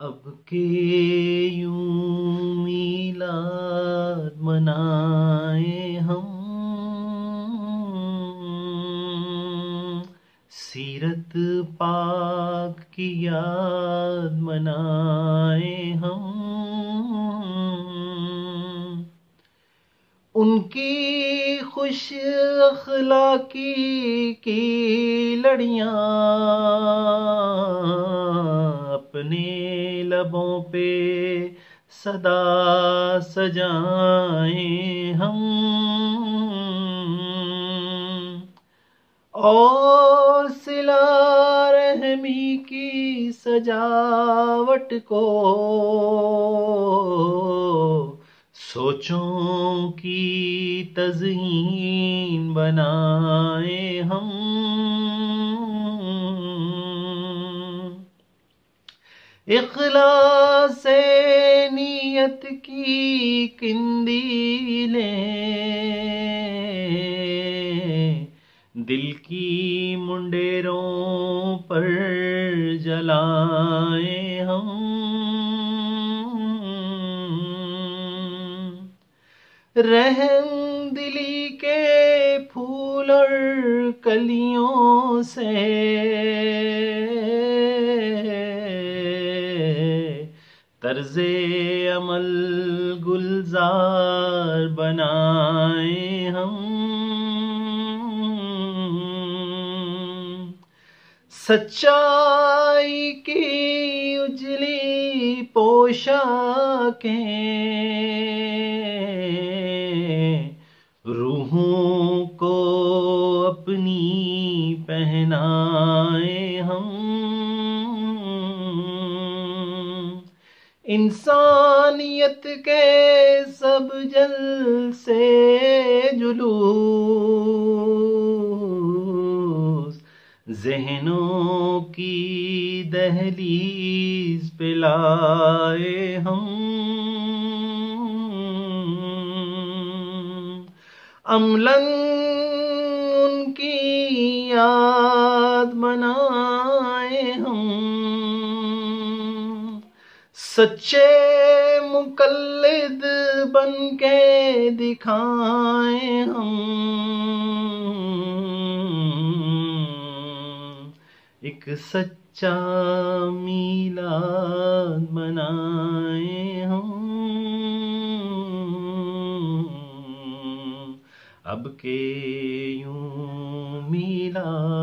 अब के यूं मीलाद मनाए हम, सीरत पाक की याद मनाए हम। उनकी खुश अखलाकी की लड़ियां अपने लबों पे सदा सजाए हम, और सिला रहमी की सजावट को सोचों की तज़हीन बनाए हम। इखलास से नीयत की किंदीलें दिल की मुंडेरों पर जलाए हम। रहम दिली के फूल और कलियों से तर्ज़े अमल गुलजार बनाए हम। सच्चाई की उजली पोशाकें रूहों को अपनी पहनाए हम। इंसानियत के सब जल से जुलूस ज़हनों की दहलीज पे लाए हम। अम्लन उनकी याद मनाए हम, सच्चे मुकल्लिद बन के दिखाए हम। एक सच्चा मीलाद मनाए हम। अब के यूं मीलाद